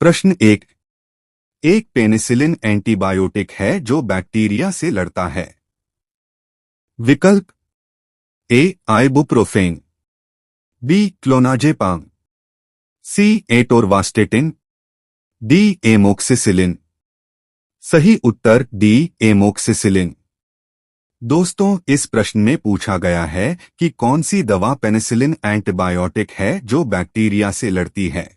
प्रश्न एक। एक पेनिसिलिन एंटीबायोटिक है जो बैक्टीरिया से लड़ता है। विकल्प ए आइबुप्रोफेन, बी क्लोनाजेपाम, सी एटोरवास्टेटिन, डी एमोक्सिसिलिन। सही उत्तर डी एमोक्सिसिलिन। दोस्तों, इस प्रश्न में पूछा गया है कि कौन सी दवा पेनिसिलिन एंटीबायोटिक है जो बैक्टीरिया से लड़ती है।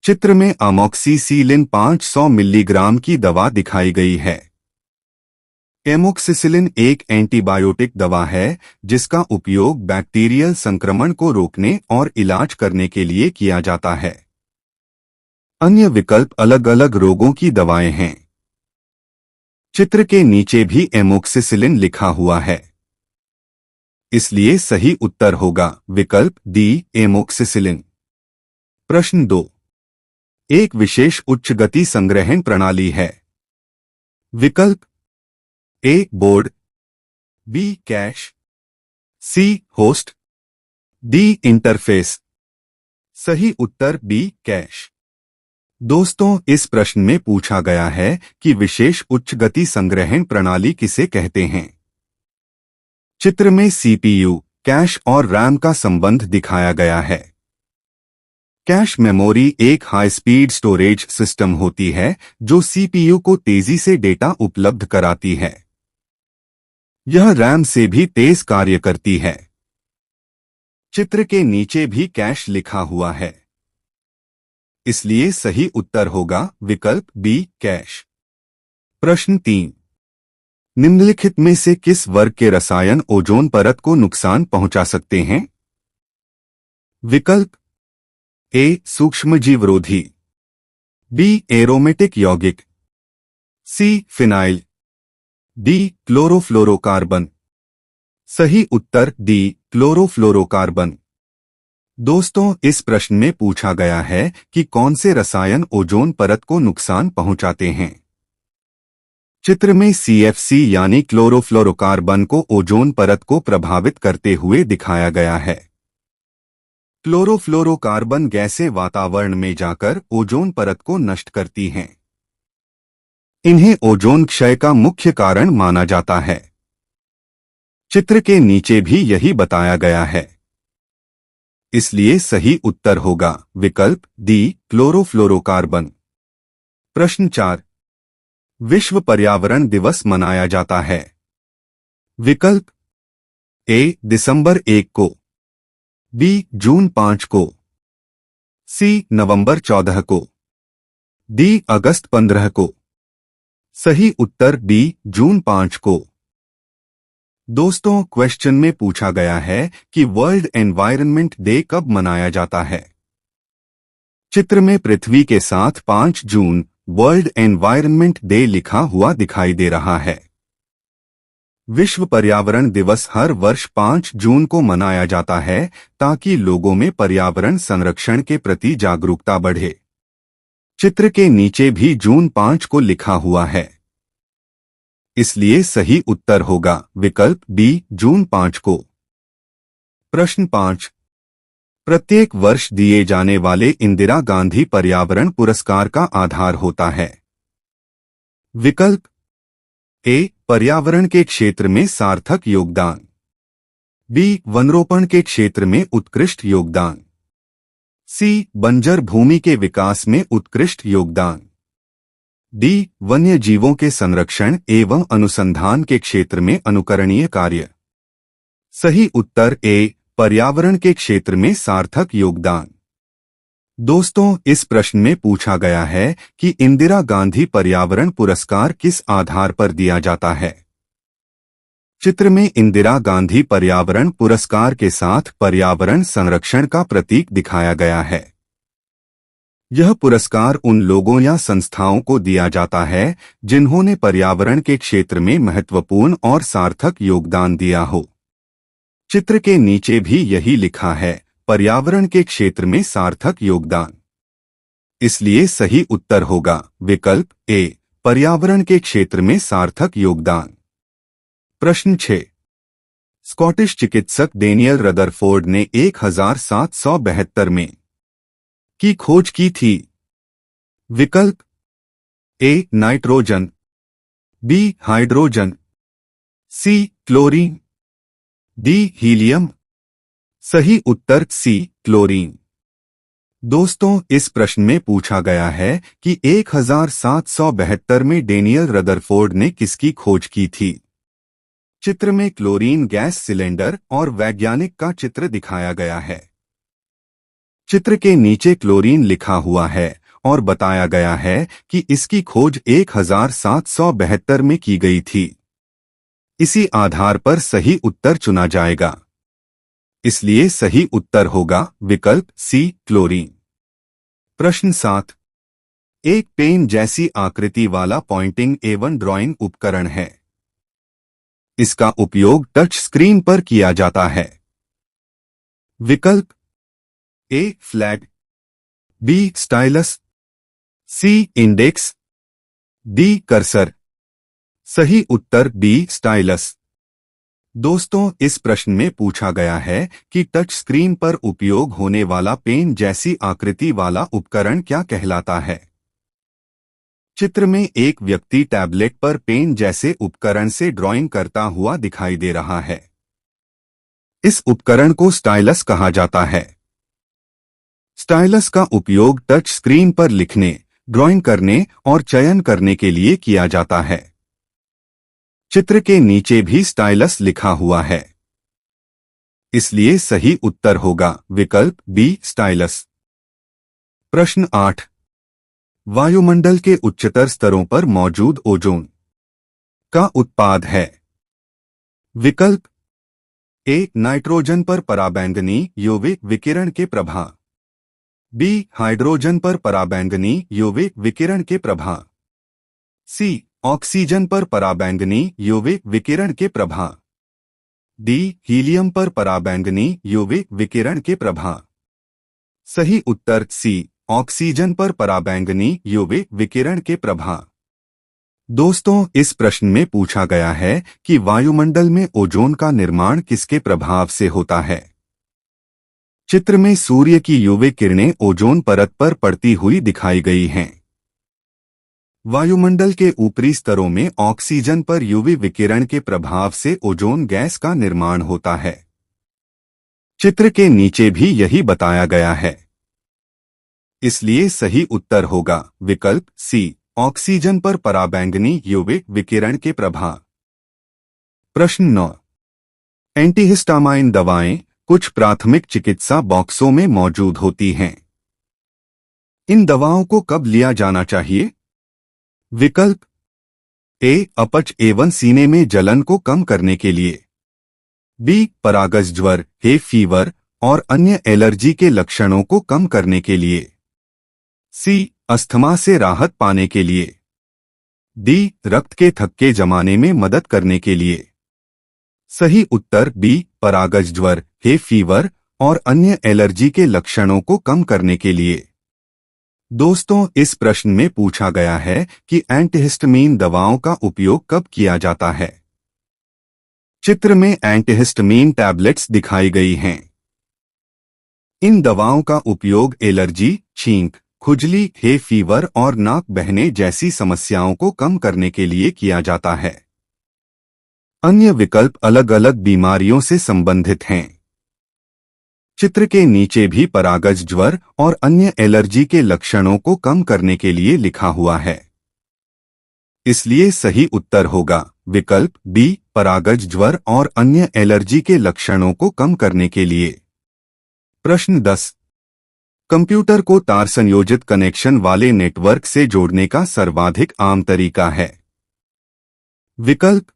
चित्र में अमोक्सिसिलिन 500 मिलीग्राम की दवा दिखाई गई है। एमोक्सिसिलिन एक एंटीबायोटिक दवा है जिसका उपयोग बैक्टीरियल संक्रमण को रोकने और इलाज करने के लिए किया जाता है। अन्य विकल्प अलग अलग रोगों की दवाएं हैं। चित्र के नीचे भी एमोक्सिसिलिन लिखा हुआ है, इसलिए सही उत्तर होगा विकल्प डी एमोक्सिसिलिन। प्रश्न 2। एक विशेष उच्च गति संग्रहण प्रणाली है। विकल्प ए board, be cash, C host, D interface. सही उत्तर बी कैश। दोस्तों, इस प्रश्न में पूछा गया है कि विशेष उच्च गति संग्रहण प्रणाली किसे कहते हैं। चित्र में सीपीयू, कैश और रैम का संबंध दिखाया गया है। कैश मेमोरी एक हाई स्पीड स्टोरेज सिस्टम होती है जो सीपीयू को तेजी से डेटा उपलब्ध कराती है। यह रैम से भी तेज कार्य करती है। चित्र के नीचे भी कैश लिखा हुआ है, इसलिए सही उत्तर होगा विकल्प बी कैश। प्रश्न 3। निम्नलिखित में से किस वर्ग के रसायन ओजोन परत को नुकसान पहुंचा सकते हैं। विकल्प ए सूक्ष्मजीवरोधी, बी एरोमेटिक यौगिक, सी फिनाइल, डी क्लोरोफ्लोरोकार्बन। सही उत्तर डी क्लोरोफ्लोरोकार्बन। दोस्तों, इस प्रश्न में पूछा गया है कि कौन से रसायन ओजोन परत को नुकसान पहुंचाते हैं। चित्र में सीएफसी यानी क्लोरोफ्लोरोकार्बन को ओजोन परत को प्रभावित करते हुए दिखाया गया है। क्लोरोफ्लोरोकार्बन गैसें वातावरण में जाकर ओजोन परत को नष्ट करती हैं। इन्हें ओजोन क्षय का मुख्य कारण माना जाता है। चित्र के नीचे भी यही बताया गया है, इसलिए सही उत्तर होगा विकल्प डी क्लोरोफ्लोरोकार्बन। प्रश्न 4। विश्व पर्यावरण दिवस मनाया जाता है। विकल्प ए दिसंबर 1 को, बी जून 5 को, सी नवंबर 14 को, डी अगस्त 15 को। सही उत्तर डी जून 5 को। दोस्तों, क्वेश्चन में पूछा गया है कि वर्ल्ड एनवायरनमेंट डे कब मनाया जाता है। चित्र में पृथ्वी के साथ 5 जून वर्ल्ड एनवायरनमेंट डे लिखा हुआ दिखाई दे रहा है। विश्व पर्यावरण दिवस हर वर्ष 5 जून को मनाया जाता है ताकि लोगों में पर्यावरण संरक्षण के प्रति जागरूकता बढ़े। चित्र के नीचे भी जून 5 को लिखा हुआ है, इसलिए सही उत्तर होगा विकल्प बी जून 5 को। प्रश्न 5। प्रत्येक वर्ष दिए जाने वाले इंदिरा गांधी पर्यावरण पुरस्कार का आधार होता है। विकल्प ए पर्यावरण के क्षेत्र में सार्थक योगदान, बी वनरोपण के क्षेत्र में उत्कृष्ट योगदान, सी बंजर भूमि के विकास में उत्कृष्ट योगदान, डी वन्य जीवों के संरक्षण एवं अनुसंधान के क्षेत्र में अनुकरणीय कार्य। सही उत्तर ए पर्यावरण के क्षेत्र में सार्थक योगदान। दोस्तों, इस प्रश्न में पूछा गया है कि इंदिरा गांधी पर्यावरण पुरस्कार किस आधार पर दिया जाता है। चित्र में इंदिरा गांधी पर्यावरण पुरस्कार के साथ पर्यावरण संरक्षण का प्रतीक दिखाया गया है। यह पुरस्कार उन लोगों या संस्थाओं को दिया जाता है जिन्होंने पर्यावरण के क्षेत्र में महत्वपूर्ण और सार्थक योगदान दिया हो। चित्र के नीचे भी यही लिखा है, पर्यावरण के क्षेत्र में सार्थक योगदान। इसलिए सही उत्तर होगा विकल्प ए पर्यावरण के क्षेत्र में सार्थक योगदान। प्रश्न 6। स्कॉटिश चिकित्सक डेनियल रदरफोर्ड ने 1772 में की खोज की थी। विकल्प A nitrogen, B hydrogen, C chlorine, D helium. सही उत्तर सी क्लोरीन। दोस्तों, इस प्रश्न में पूछा गया है कि 1772 में डेनियल रदरफोर्ड ने किसकी खोज की थी। चित्र में क्लोरीन गैस सिलेंडर और वैज्ञानिक का चित्र दिखाया गया है। चित्र के नीचे क्लोरीन लिखा हुआ है और बताया गया है कि इसकी खोज 1772 में की गई थी। इसी आधार पर सही उत्तर चुना जाएगा, इसलिए सही उत्तर होगा विकल्प सी क्लोरीन। प्रश्न 7। एक पेन जैसी आकृति वाला पॉइंटिंग एवं ड्राइंग उपकरण है। इसका उपयोग टच स्क्रीन पर किया जाता है। विकल्प ए फ्लैग, बी स्टाइलस, सी इंडेक्स, डी कर्सर। सही उत्तर बी स्टाइलस। दोस्तों, इस प्रश्न में पूछा गया है कि टच स्क्रीन पर उपयोग होने वाला पेन जैसी आकृति वाला उपकरण क्या कहलाता है। चित्र में एक व्यक्ति टैबलेट पर पेन जैसे उपकरण से ड्राइंग करता हुआ दिखाई दे रहा है। इस उपकरण को स्टाइलस कहा जाता है। स्टाइलस का उपयोग टच स्क्रीन पर लिखने, ड्राइंग करने और चयन करने के लिए किया जाता है। चित्र के नीचे भी स्टाइलस लिखा हुआ है, इसलिए सही उत्तर होगा विकल्प बी स्टाइलस। प्रश्न 8। वायुमंडल के उच्चतर स्तरों पर मौजूद ओजोन का उत्पाद है। विकल्प ए नाइट्रोजन पर पराबैंगनी यूवी विकिरण के प्रभाव, बी हाइड्रोजन पर पराबैंगनी यूवी विकिरण के प्रभाव, सी ऑक्सीजन पर पराबैंगनी यूवी विकिरण के प्रभाव, डी हीलियम पर पराबैंगनी यूवी विकिरण के प्रभाव। सही उत्तर सी ऑक्सीजन पर पराबैंगनी यूवी विकिरण के प्रभाव। दोस्तों, इस प्रश्न में पूछा गया है कि वायुमंडल में ओजोन का निर्माण किसके प्रभाव से होता है। चित्र में सूर्य की यूवी किरणें ओजोन परत पर पड़ती हुई दिखाई गई हैं। वायुमंडल के ऊपरी स्तरों में ऑक्सीजन पर यूवी विकिरण के प्रभाव से ओजोन गैस का निर्माण होता है। चित्र के नीचे भी यही बताया गया है, इसलिए सही उत्तर होगा विकल्प सी ऑक्सीजन पर पराबैंगनी यूवी विकिरण के प्रभाव। प्रश्न 9। एंटीहिस्टामाइन दवाएं कुछ प्राथमिक चिकित्सा बॉक्सों में मौजूद होती हैं। इन दवाओं को कब लिया जाना चाहिए। विकल्प ए अपच एवं सीने में जलन को कम करने के लिए, बी परागज ज्वर हे फीवर और अन्य एलर्जी के लक्षणों को कम करने के लिए, सी अस्थमा से राहत पाने के लिए, डी रक्त के थक्के जमाने में मदद करने के लिए। सही उत्तर बी परागज ज्वर हे फीवर और अन्य एलर्जी के लक्षणों को कम करने के लिए। दोस्तों, इस प्रश्न में पूछा गया है कि एंटीहिस्टामिन दवाओं का उपयोग कब किया जाता है। चित्र में एंटीहिस्टामिन टैबलेट्स दिखाई गई हैं। इन दवाओं का उपयोग एलर्जी, छींक, खुजली, हे फीवर और नाक बहने जैसी समस्याओं को कम करने के लिए किया जाता है। अन्य विकल्प अलग अलग बीमारियों से संबंधित हैं। चित्र के नीचे भी परागज ज्वर और अन्य एलर्जी के लक्षणों को कम करने के लिए लिखा हुआ है, इसलिए सही उत्तर होगा विकल्प बी परागज ज्वर और अन्य एलर्जी के लक्षणों को कम करने के लिए। प्रश्न 10। कंप्यूटर को तार संयोजित कनेक्शन वाले नेटवर्क से जोड़ने का सर्वाधिक आम तरीका है। विकल्प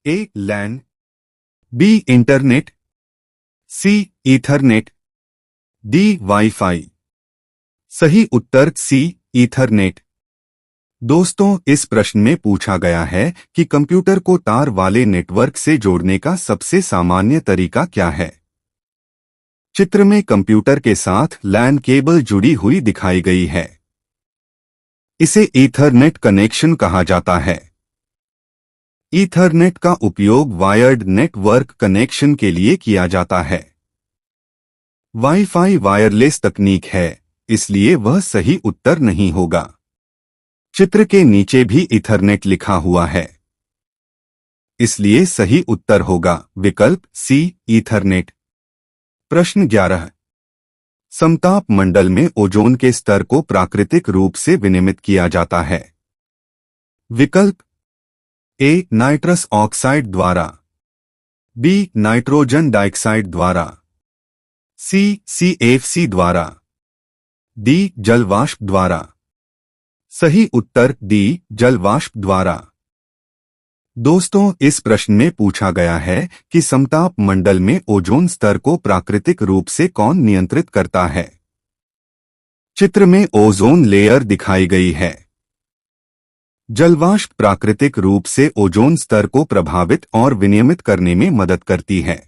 ए लैन, बी इंटरनेट, सी ईथरनेट, डी वाईफाई। सही उत्तर सी ईथरनेट। दोस्तों, इस प्रश्न में पूछा गया है कि कंप्यूटर को तार वाले नेटवर्क से जोड़ने का सबसे सामान्य तरीका क्या है। चित्र में कंप्यूटर के साथ लैन केबल जुड़ी हुई दिखाई गई है। इसे ईथरनेट कनेक्शन कहा जाता है। ईथरनेट का उपयोग वायर्ड नेटवर्क कनेक्शन के लिए किया जाता है। वाईफाई वायरलेस तकनीक है इसलिए वह सही उत्तर नहीं होगा। चित्र के नीचे भी ईथरनेट लिखा हुआ है, इसलिए सही उत्तर होगा विकल्प सी ईथरनेट। प्रश्न 11। समताप मंडल में ओजोन के स्तर को प्राकृतिक रूप से विनियमित किया जाता है। विकल्प ए नाइट्रस ऑक्साइड द्वारा, बी नाइट्रोजन डाइऑक्साइड द्वारा, सी CFC द्वारा, डी जलवाष्प द्वारा। सही उत्तर डी जलवाष्प द्वारा। दोस्तों, इस प्रश्न में पूछा गया है कि समताप मंडल में ओजोन स्तर को प्राकृतिक रूप से कौन नियंत्रित करता है। चित्र में ओजोन लेयर दिखाई गई है। जलवाष्प प्राकृतिक रूप से ओजोन स्तर को प्रभावित और विनियमित करने में मदद करती है,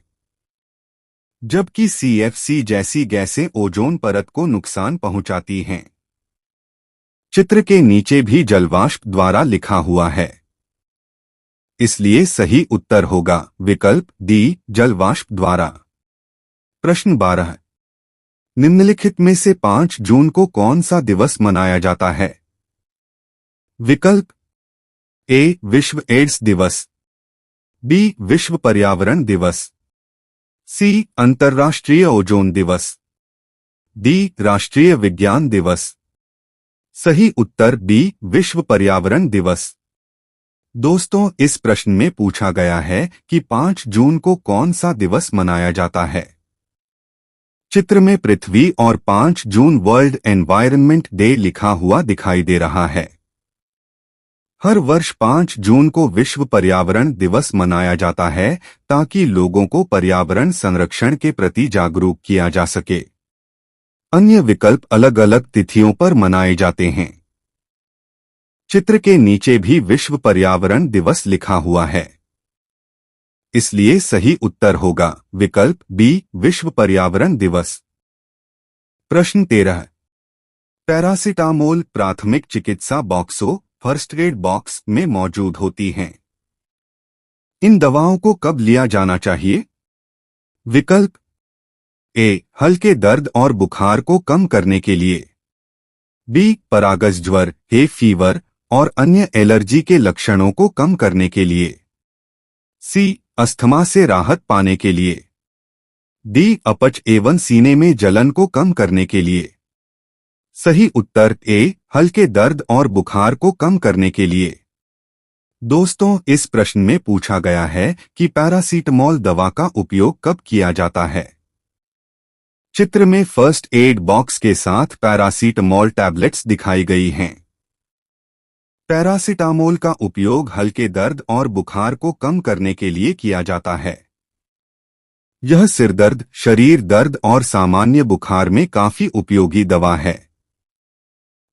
जबकि CFC जैसी गैसें ओजोन परत को नुकसान पहुंचाती हैं। चित्र के नीचे भी जलवाष्प द्वारा लिखा हुआ है, इसलिए सही उत्तर होगा विकल्प डी जलवाष्प द्वारा। प्रश्न 12। निम्नलिखित में से 5 जून को कौन सा दिवस मनाया जाता है। विकल्प ए विश्व एड्स दिवस, बी विश्व पर्यावरण दिवस, सी अंतर्राष्ट्रीय ओजोन दिवस, डी राष्ट्रीय विज्ञान दिवस। सही उत्तर बी विश्व पर्यावरण दिवस। दोस्तों, इस प्रश्न में पूछा गया है कि 5 जून को कौन सा दिवस मनाया जाता है। चित्र में पृथ्वी और 5 जून वर्ल्ड एनवायरनमेंट डे लिखा हुआ दिखाई दे रहा है। हर वर्ष 5 जून को विश्व पर्यावरण दिवस मनाया जाता है ताकि लोगों को पर्यावरण संरक्षण के प्रति जागरूक किया जा सके। अन्य विकल्प अलग अलग तिथियों पर मनाए जाते हैं। चित्र के नीचे भी विश्व पर्यावरण दिवस लिखा हुआ है, इसलिए सही उत्तर होगा विकल्प बी विश्व पर्यावरण दिवस। प्रश्न 13। पैरासिटामोल प्राथमिक चिकित्सा बॉक्सों फर्स्ट एड बॉक्स में मौजूद होती हैं। इन दवाओं को कब लिया जाना चाहिए। विकल्प ए हल्के दर्द और बुखार को कम करने के लिए, बी परागस ज्वर हे फीवर और अन्य एलर्जी के लक्षणों को कम करने के लिए, सी अस्थमा से राहत पाने के लिए, डी अपच एवं सीने में जलन को कम करने के लिए। सही उत्तर ए हल्के दर्द और बुखार को कम करने के लिए। दोस्तों, इस प्रश्न में पूछा गया है कि पैरासीटामोल दवा का उपयोग कब किया जाता है। चित्र में फर्स्ट एड बॉक्स के साथ पैरासीटामोल टैबलेट्स दिखाई गई हैं। पैरासीटामोल का उपयोग हल्के दर्द और बुखार को कम करने के लिए किया जाता है। यह सिरदर्द, शरीर दर्द और सामान्य बुखार में काफी उपयोगी दवा है।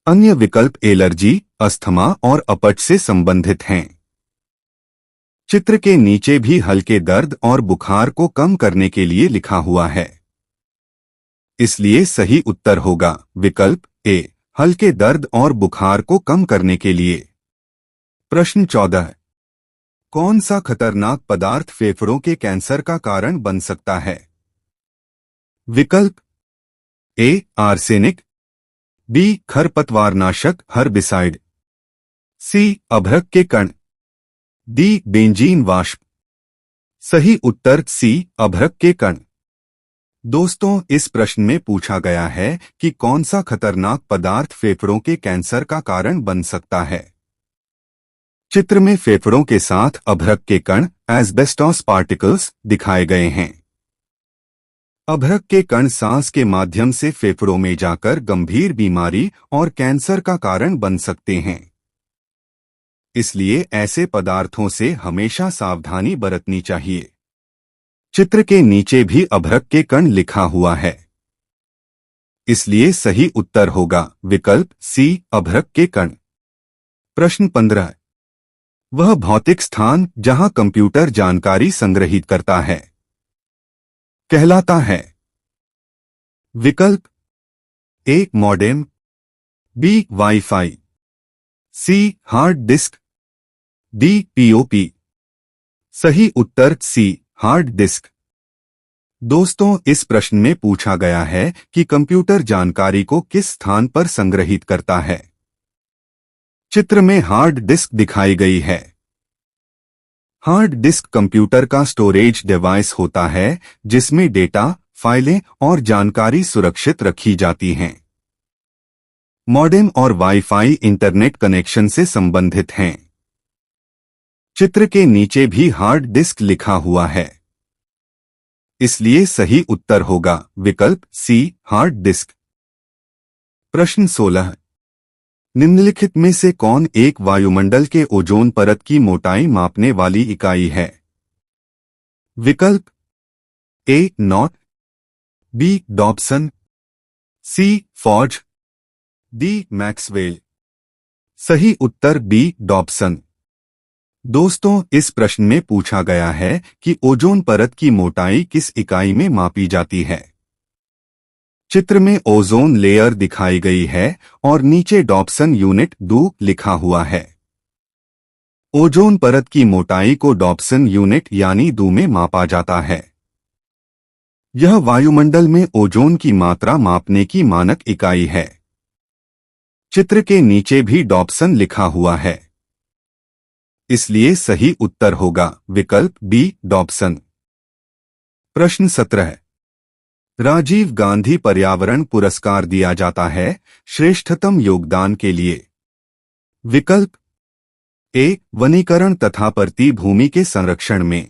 अन्य विकल्प एलर्जी, अस्थमा और अपच से संबंधित हैं। चित्र के नीचे भी हल्के दर्द और बुखार को कम करने के लिए लिखा हुआ है, इसलिए सही उत्तर होगा विकल्प ए हल्के दर्द और बुखार को कम करने के लिए। प्रश्न 14। कौन सा खतरनाक पदार्थ फेफड़ों के कैंसर का कारण बन सकता है। विकल्प ए आर्सेनिक, बी खरपतवारनाशक हर्बिसाइड, सी अभ्रक के कण, डी बेंजीन वाष्प। सही उत्तर सी अभ्रक के कण। दोस्तों, इस प्रश्न में पूछा गया है कि कौन सा खतरनाक पदार्थ फेफड़ों के कैंसर का कारण बन सकता है। चित्र में फेफड़ों के साथ अभ्रक के कण एस्बेस्टॉस पार्टिकल्स दिखाए गए हैं। अभ्रक के कण सांस के माध्यम से फेफड़ों में जाकर गंभीर बीमारी और कैंसर का कारण बन सकते हैं, इसलिए ऐसे पदार्थों से हमेशा सावधानी बरतनी चाहिए। चित्र के नीचे भी अभ्रक के कण लिखा हुआ है, इसलिए सही उत्तर होगा विकल्प सी अभ्रक के कण। प्रश्न 15। वह भौतिक स्थान जहां कंप्यूटर जानकारी संग्रहित करता है कहलाता है। विकल्प ए मॉडेम, बी वाईफाई, सी हार्ड डिस्क, डी पीओपी। सही उत्तर सी हार्ड डिस्क। दोस्तों, इस प्रश्न में पूछा गया है कि कंप्यूटर जानकारी को किस स्थान पर संग्रहित करता है। चित्र में हार्ड डिस्क दिखाई गई है। हार्ड डिस्क कंप्यूटर का स्टोरेज डिवाइस होता है जिसमें डेटा, फाइलें और जानकारी सुरक्षित रखी जाती हैं। मॉडेम और वाईफाई इंटरनेट कनेक्शन से संबंधित हैं। चित्र के नीचे भी हार्ड डिस्क लिखा हुआ है, इसलिए सही उत्तर होगा विकल्प सी, हार्ड डिस्क। प्रश्न 16। निम्नलिखित में से कौन एक वायुमंडल के ओजोन परत की मोटाई मापने वाली इकाई है? विकल्प A, knot, B, Dobson, C, फॉर्ज, डी, मैक्सवेल। सही उत्तर बी, डॉब्सन। दोस्तों, इस प्रश्न में पूछा गया है कि ओजोन परत की मोटाई किस इकाई में मापी जाती है। चित्र में ओजोन लेयर दिखाई गई है और नीचे डॉब्सन यूनिट डू लिखा हुआ है। ओजोन परत की मोटाई को डॉब्सन यूनिट यानी डू में मापा जाता है। यह वायुमंडल में ओजोन की मात्रा मापने की मानक इकाई है। चित्र के नीचे भी डॉब्सन लिखा हुआ है, इसलिए सही उत्तर होगा विकल्प बी, डॉब्सन। प्रश्न 17। राजीव गांधी पर्यावरण पुरस्कार दिया जाता है श्रेष्ठतम योगदान के लिए। विकल्प ए, वनीकरण तथा परती भूमि के संरक्षण में,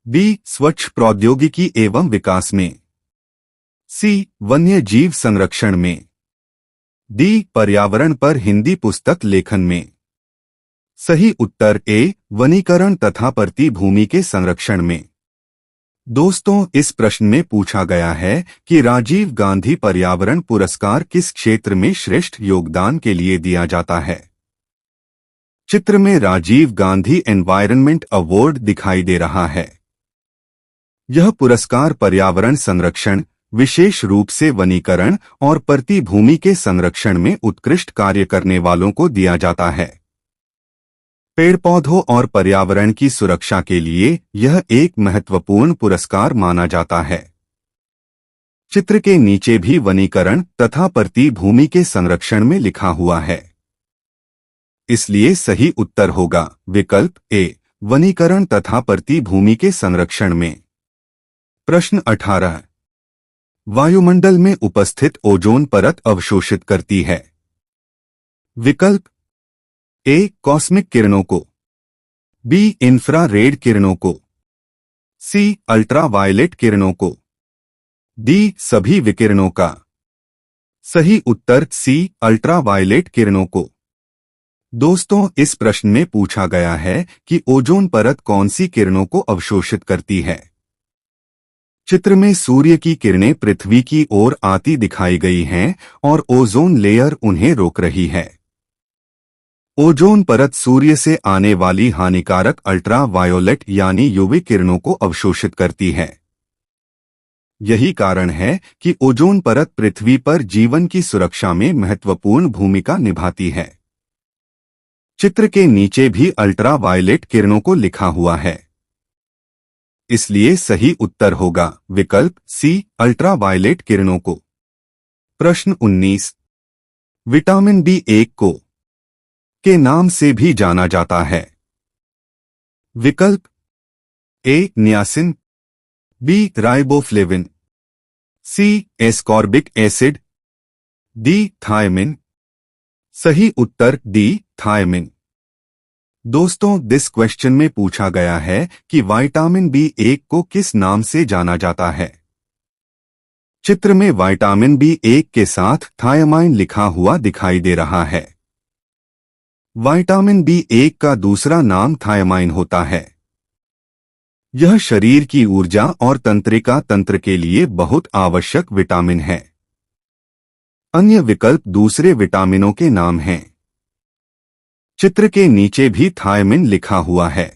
बी, स्वच्छ प्रौद्योगिकी एवं विकास में, सी, वन्य जीव संरक्षण में, डी, पर्यावरण पर हिंदी पुस्तक लेखन में। सही उत्तर ए, वनीकरण तथा परती भूमि के संरक्षण में। दोस्तों, इस प्रश्न में पूछा गया है कि राजीव गांधी पर्यावरण पुरस्कार किस क्षेत्र में श्रेष्ठ योगदान के लिए दिया जाता है। चित्र में राजीव गांधी एनवायरनमेंट अवार्ड दिखाई दे रहा है। यह पुरस्कार पर्यावरण संरक्षण, विशेष रूप से वनीकरण और परती भूमि के संरक्षण में उत्कृष्ट कार्य करने वालों को दिया जाता है। पेड़ पौधों और पर्यावरण की सुरक्षा के लिए यह एक महत्वपूर्ण पुरस्कार माना जाता है। चित्र के नीचे भी वनीकरण तथा परती भूमि के संरक्षण में लिखा हुआ है, इसलिए सही उत्तर होगा विकल्प ए, वनीकरण तथा परती भूमि के संरक्षण में। प्रश्न 18। वायुमंडल में उपस्थित ओजोन परत अवशोषित करती है। विकल्प ए, कॉस्मिक किरणों को, बी, इंफ्रारेड किरणों को, सी, अल्ट्रावायलेट किरणों को, डी, सभी विकिरणों का। सही उत्तर सी, अल्ट्रावायलेट किरणों को। दोस्तों, इस प्रश्न में पूछा गया है कि ओजोन परत कौन सी किरणों को अवशोषित करती है। चित्र में सूर्य की किरणें पृथ्वी की ओर आती दिखाई गई हैं और ओजोन लेयर उन्हें रोक रही है। ओजोन परत सूर्य से आने वाली हानिकारक अल्ट्रावायोलेट यानी यूवी किरणों को अवशोषित करती है। यही कारण है कि ओजोन परत पृथ्वी पर जीवन की सुरक्षा में महत्वपूर्ण भूमिका निभाती है। चित्र के नीचे भी अल्ट्रावायलेट किरणों को लिखा हुआ है, इसलिए सही उत्तर होगा विकल्प सी, अल्ट्रावायलेट किरणों को। प्रश्न 19। विटामिन B1 को के नाम से भी जाना जाता है। विकल्प ए, नियासिन, बी, राइबोफ्लेविन, सी, एस्कॉर्बिक एसिड, डी, थायमिन। सही उत्तर डी, थायमिन। दोस्तों, दिस क्वेश्चन में पूछा गया है कि विटामिन B1 को किस नाम से जाना जाता है। चित्र में विटामिन B1 के साथ थायमाइन लिखा हुआ दिखाई दे रहा है। विटामिन B1 का दूसरा नाम थायमाइन होता है। यह शरीर की ऊर्जा और तंत्रिका तंत्र के लिए बहुत आवश्यक विटामिन है। अन्य विकल्प दूसरे विटामिनों के नाम हैं। चित्र के नीचे भी थायमिन लिखा हुआ है,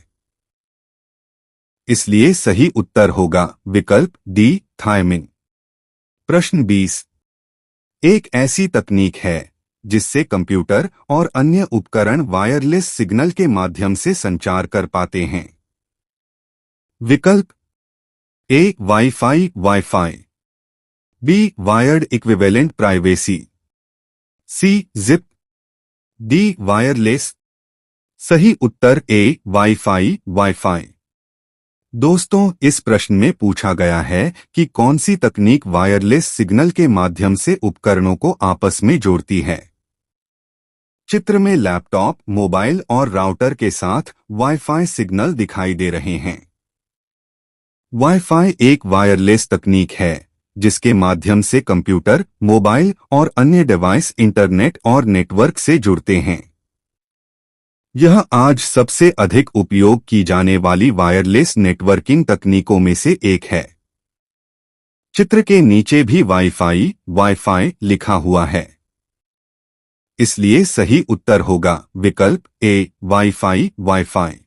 इसलिए सही उत्तर होगा विकल्प डी, थायमिन। प्रश्न 20। एक ऐसी तकनीक है जिससे कंप्यूटर और अन्य उपकरण वायरलेस सिग्नल के माध्यम से संचार कर पाते हैं। विकल्प A WiFi WiFi, B wired equivalent privacy, C zip, D wireless. सही उत्तर ए वाईफाई वाईफाई। दोस्तों, इस प्रश्न में पूछा गया है कि कौन सी तकनीक वायरलेस सिग्नल के माध्यम से उपकरणों को आपस में जोड़ती है। चित्र में लैपटॉप, मोबाइल और राउटर के साथ वाईफाई सिग्नल दिखाई दे रहे हैं। वाईफाई एक वायरलेस तकनीक है जिसके माध्यम से कंप्यूटर, मोबाइल और अन्य डिवाइस इंटरनेट और नेटवर्क से जुड़ते हैं। यह आज सबसे अधिक उपयोग की जाने वाली वायरलेस नेटवर्किंग तकनीकों में से एक है। चित्र के नीचे भी वाईफाई वाईफाई लिखा हुआ है, इसलिए सही उत्तर होगा विकल्प ए वाईफाई वाईफाई।